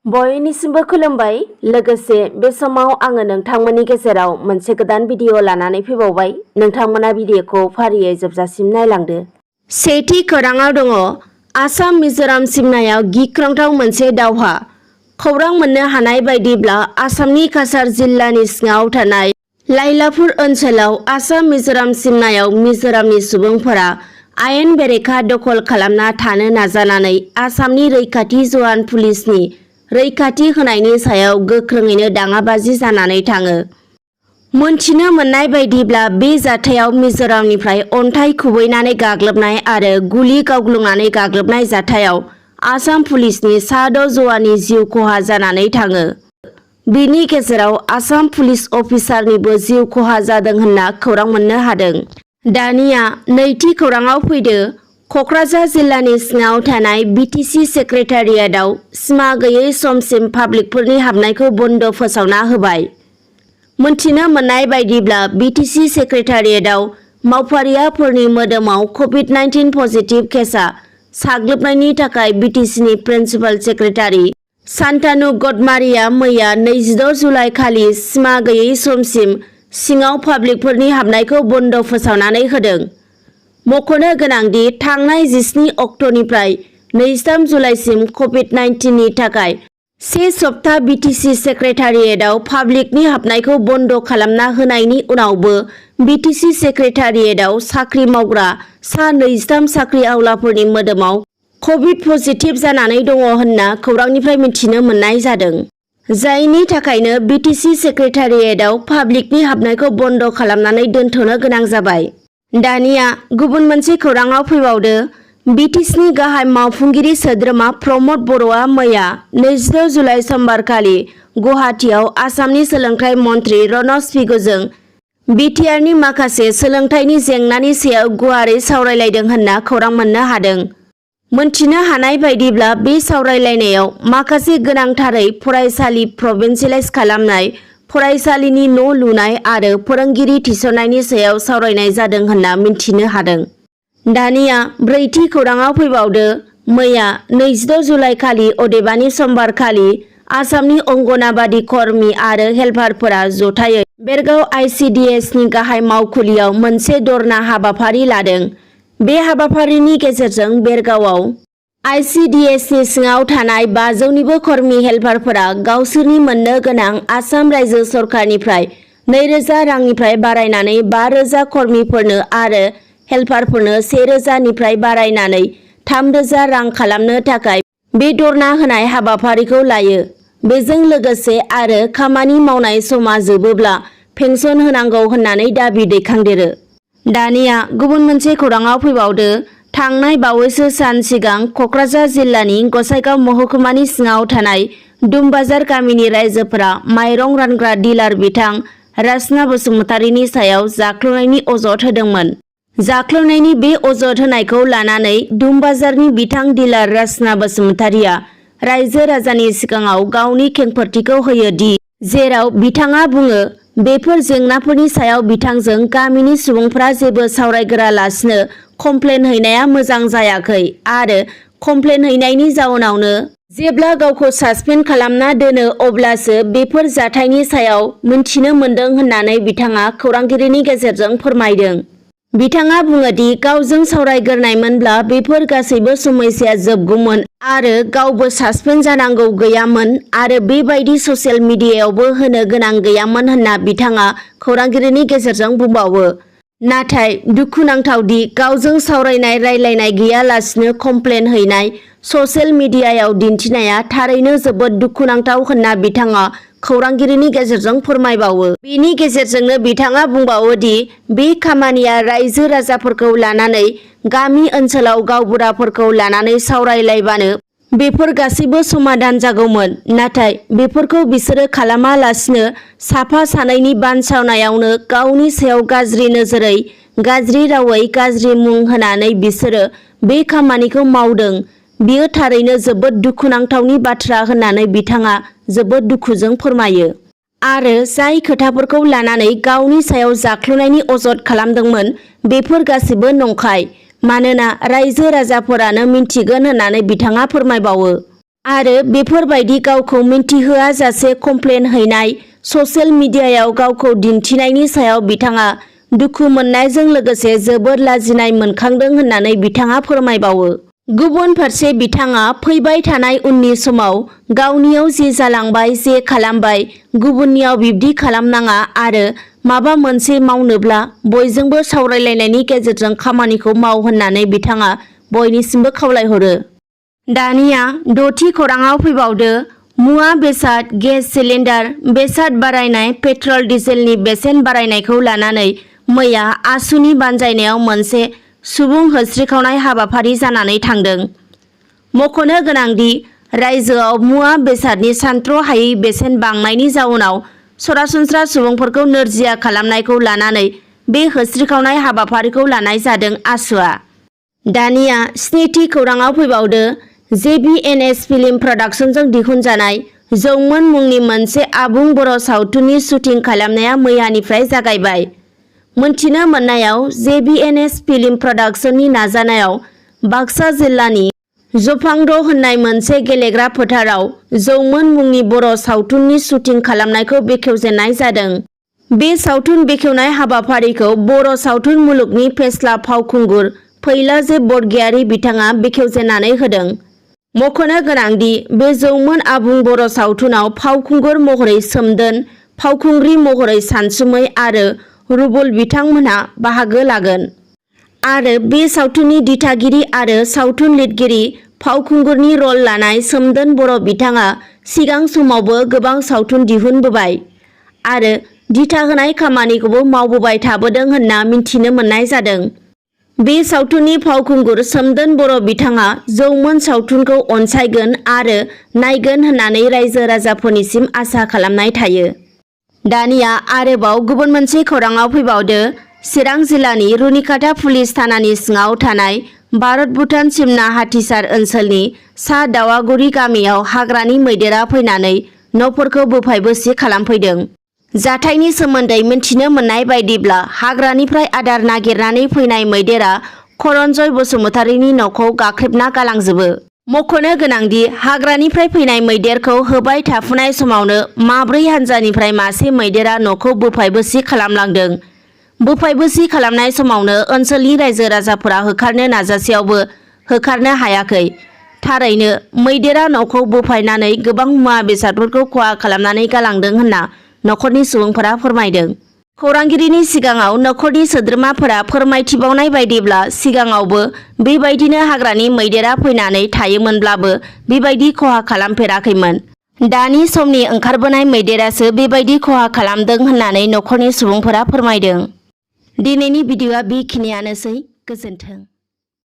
बयनिसिमबो खुलुमबाय। लोगोसे बे समाव आङो नोंथांमोननि गेजेराव मोनसे गोदान भिडिअ लानानै फैबावबाय। नोंथांमोना भिडिअखौ फारियै जोबजासिम नायलांदो। सेथि खौराङाव दङ आसाम मिजोराम सिमनायाव गिख्रंथाव मोनसे दावहा। खौरां मोननो हानाय बायदिब्ला आसामनि काछार जिल्लानि सिङाव थानाय लाइलापुर ओनसोलाव आसाम मिजोराम सिमनायाव मिजोरामनि सुबुंफोरा आयेन बेरेखा दखल खालामना थानो नाजानानै आसामनि रैखाथि जवान पुलिसनि रैखाथि होनायनि सायाव गोख्रोङैनो दाङाबाजि जानानै थाङो। मोनथिनो मोननाय बायदिब्ला बे जाथायाव मिजोरामनिफ्राय अन्थाइ खुबैनानै गाग्लोबनाय आरो गुलि गावग्लुंनानै गाग्लोबनाय जाथायाव आसाम पुलिसनि सा6 जवाननि जिउ खहा जानानै थाङो। बिनि गेजेराव आसाम पुलिस अफिसारनिबो जिउ खहा जादों होनना खौरां मोननो हादों। दानिया नैथि खौराङाव फैदो। क'क्राझार जिल्लानि सिङाव थानाय बिटिसि सेक्रेटारियेटआव सिमा गैयै समसिम पाब्लिकफोरनि हाबनायखौ बन्द फोसावना होबाय। मोनथिनो मोननाय बायदिब्ला बिटिसि सेक्रेटारियेटआव मावफारियाफोरनि मोदोमाव कभिड-19 पजिटिभ केसआ साग्लोबनायनि थाखाय बिटिसिनि प्रिन्सिपाल सेक्रेटारि सान्तानु गडमारिया मैया 26 जुलाइ खालि सिमा गैयै समसिम सिङाव पाब्लिकफोरनि हाबनायखौ बन्द फोसावनानै होदों। मख'नो गोनांदि थांनाय 17 अक्ट'निफ्राय 23 जुलाइसिम कभिड-19 नि थाखाय से सप्ता बिटिसि सेक्रेटारियेटआव पाब्लिकनि हाबनायखौ बन्द खालामना होनायनि उनावबो बिटिसि सेक्रेटारियेटआव साख्रि मावग्रा सा 23 साख्रि आवलाफोरनि मोदोमाव कभिड पजिटिभ जानानै दङ होनना खौरांनिफ्राय मिथिनो मोननाय जादों। जायनि थाखायनो बिटिसि सेक्रेटारियेटआव पाब्लिकनि हाबनायखौ बन्द खालामनानै दोनथ'नो गोनां जाबाय। दानिया गुबुन मोनसे खौराङाव फैबावदो। बिटिसिनि गाहाय मावफुंगिरि सोद्रोमा प्रमद बर'आ मैया 26 जुलाइ समबारखालि गुवाहाटीआव आसामनि सोलोंथाइ मन्त्रि रनज पेगुजों बिटिआरनि माखासे सोलोंथाइनि जेंनानि सायाव गुवारै सावरायलायदों होनना खौरां मोननो हादों। मोनथिनो हानाय बायदिब्ला बे सावरायलायनायाव माखासे गोनांथारै फरायसालि प्रभिन्सियेलाइज खालामनाय, फरायसालिनि न' लुनाय आरो फोरोंगिरि थिसननायनि सायाव सावरायनाय जादों होनना मिन्थिनो हादों। दानिया ब्रैथि खौराङाव फैबावदो। मैया 26 जुलाइ खालि अदेबानि समबारखालि आसामनि अंगनाबादि कर्मी आरो हेल्पारफोरा जथायै बेरगाव आइसिडिएसनि गाहाय मावखुलियाव मोनसे धरना हाबाफारि लादों। बे हाबाफारिनि गेजेरजों बेरगावआव आइसिडिएसनि सिङाव थानाय 500निबो कर्मी हेल्पारफोरा गावसोरनि मोननो गोनां आसाम रायजो सरकारनिफ्राय 2000 रांनिफ्राय बारायनानै 5000 कर्मीफोरनो आरो हेल्पारफोरनो 1000 निफ्राय बारायनानै 3000 रां खालामनो थाखाय बे धरना होनाय हाबाफारिखौ लायो। बेजों लोगोसे आरो खामानि मावनाय समा जोबोब्ला पेन्सन होनांगौ होननानै दाबि दैखांदेरो। दानिया गुबुन मोनसे खौराङाव फैबावदो। थांनाय बावैसो सान सिगां क'क्राझार जिल्लानि गसाइगाव महकुमानि सिङाव थानाय दुमबाजार गामिनि रायजोफोरा माइरं रानग्रा डिलार बिथां रासना बसुमतारीनि सायाव जाख्ल'नायनि अजद होदोंमोन। जाख्ल'नायनि बे अजद होनायखौ लानानै दुमबाजारनि बिथां डिलार रासना बसुमतारीया रायजो राजानि सिगाङाव गावनि खेंफोरथिखौ होयो दि जेराव बिथाङा बुङो बेफोर जेंनाफोरनि सायाव बिथांजों गामिनि सुबुंफोरा जेबो सावरायगोरालासिनो कमप्लेन हैनाया मोजां जायाखै आरो कमप्लेन हैनायनि जाउनावनो जेब्ला गावखौ सासपेन्ड खालामना दोनो अब्लासो बेफोर जाथायनि सायाव मिन्थिनो मोन्दों होननानै बिथाङा खौरांगिरिनि गेजेरजों फोरमायदों। बिथाङा बुङोदि गावजों सावरायगोरनायमोनब्ला बेफोर गासैबो समस्याया जोबगौमोन आरो गावबो सासपेन्ड जानांगौ गैयामोन आरो बेबायदि ससियेल मिडियायावबो होनो गोनां गैयामोन होनना बिथाङा खौरांगिरिनि गेजेरजों बुंबावो। नाथाय दुखुनांथावदि गावजों सावरायनाय रायलायनाय गैयालासिनो कमप्लेन हैनाय ससियेल मिडियायाव दिन्थिनाया थारैनो जोबोद दुखुनांथाव होनना बिथाङा खौरांगिरिनि गेजेरजों फोरमायबावो। बेनि गेजेरजोंनो बिथाङा बुंबावो दि बे खामानिया रायजो राजाफोरखौ लानानै गामि ओनसोलाव गावबुराफोरखौ लानानै सावरायलायबानो बेफोर गासैबो समाधान जागौमोन। नाथाय बेफोरखौ बिसोरो खालामालासिनो साफा सानैनि बानसावनायावनो गावनि सायाव गाज्रि नोजोरै, गाज्रि रावै, गाज्रि मुं होनानै बिसोरो बे खामानिखौ मावदों। बियो थारैनो जोबोद दुखुनांथावनि बाथ्रा होननानै बिथाङा जोबोद दुखुजों फोरमायो। आरो जाय खोथाफोरखौ लानानै गावनि सायाव जाख्ल'नायनि अजद खालामदोंमोन बेफोर गासिबो नंखाय। मानोना रायजो राजाफोरानो मिन्थिगोन होननानै बिथाङा फोरमायबावो। आरो बेफोरबायदि गावखौ मिन्थिहोआ जासे कमप्लेन हैनाय ससियेल मिडियायाव गावखौ दिन्थिनायनि सायाव बिथाङा दुखु मोननायजों लोगोसे जोबोद लाजिनाय मोनखांदों होननानै बिथाङा फोरमायबावो। गुबुन फारसे बिथाङा फैबाय थानाय उननि समाव गावनियाव जे जालांबाय जे खालामबाय गुबुननियाव बिब्दि खालामनाङा आरो माबा मोनसे मावनोब्ला बयजोंबो सावरायलायनायनि गेजेरजों खामानिखौ माव होननानै बिथाङा बयनिसिमबो खावलायहरो। दानिया 6थि खौराङाव फैबावदो मुवा बेसाद गेस सिलिन्डार बेसाद बारायनाय पेट्रल डिजेलनि बेसेन बारायनायखौ लानानै मैया आसुनि बानजायनायाव मोनसे सुबुं होस्रिखावनाय हाबाफारि जानानै थांदों। मख'नो गोनांदि रायजोआव मुवा बेसादनि सानथ्र'हायै बेसेन बांनायनि जाउनाव सरासनस्रा सुबुंफोरखौ नोरजिया खालामनायखौ लानानै बे होस्रिखावनाय हाबाफारिखौ लानाय जादों आसुआ। दानिया 7थि खौराङाव फैबावदो JBNS फिल्म प्रडाक्शनजों दिहुनजानाय जौमोन मुंनि मोनसे आबुं बर' सावथुननि शुटिं खालामनाया मैयानिफ्राय जागायबाय। मोनथिनो मोननायाव JBNS फिल्म प्रडाक्शननि नाजानायाव बाक्सा जिल्लानि जफांद होननाय मोनसे गेलेग्रा फोथाराव जौमोन मुंनि बर' सावथुननि शुटिं खालामनायखौ बेखेवजेननाय जादों। बे सावथुन बेखेवनाय हाबाफारिखौ बर' सावथुन मुलुगनि फेस्ला फावखुंगुर फैला बरगयारी बिथाङा बेखेवजेननानै होदों। मख'नो गोनांदि बे जौमोन आबुं बर' सावथुनाव फावखुंगुर महरै सोमदोन, फावखुंग्रि महरै सानसुमै आरो रुबुल बिथांमोनहा बाहागो लागोन। आरो बे सावथुननि दिथागिरि आरो सावथुन लिरगिरि फावखुंगुरनि रल लानाय सोमदोन बर' बिथाङा सिगां समावबो गोबां सावथुन दिहुनबोबाय आरो दिथा होनाय खामानिखौबो मावबोबाय थाबोदों होनना मिन्थिनो मोननाय जादों। बे सावथुननि फावखुंगुर सोमदोन बर' बिथाङा जौमोन सावथुनखौ अनसायगोन आरो नायगोन होननानै रायजो राजाफोरनिसिम आसा खालामनाय थायो। दानिया आरोबाव गुबुन मोनसे खौराङाव फैबावदो चिरां जिल्लानि रुनिकाटा पुलिस थानानि सिङाव थानाय भारत भुटान सिमना हाथिसार ओनसोलनि सा दावागुरि गामियाव हाग्रानि मैदेरा फैनानै न'फोरखौ बोफाय-बोसि खालामफैदों। जाथायनि सोमोन्दै मिन्थिनो मोननाय बायदिब्ला हाग्रानिफ्राय आदार नागिरनानै फैनाय मैदेरा करन्जय बसुमतारीनि न'खौ गाख्रेबना गालांजोबो। मख'नो गोनांदि हाग्रानिफ्राय फैनाय मैदेरखौ होबाय थाफुनाय समावनो माब्रै हान्जानिफ्राय मासे मैदेरा न'खौ बोफाय-बोसि खालामलांदों। बोफाय-बोसि खालामनाय समावनो ओनसोलनि रायजो राजाफोरा होखारनो नाजासेयावबो होखारनो हायाखै। थारैनो मैदेरा न'खौ बोफायनानै गोबां मुवा बेसादफोरखौ खहा खालामनानै गालांदों होनना न'खरनि सुबुंफोरा फोरमायदों। खौरांगिरिनि सिगाङाव न'खरनि सोद्रोमाफोरा फोरमायथिबावनाय बायदिब्ला सिगाङावबो बेबायदिनो हाग्रानि मैदेरा फैनानै थायोमोनब्लाबो बेबायदि खहा खालामफेराखैमोन। दानि समनि ओंखारबोनाय मैदेरासो बेबायदि खहा खालामदों होननानै न'खरनि सुबुंफोरा फोरमायदों। दिनैनि भिडिअ'आ बेखिनियानोसै। गोजोन्थों।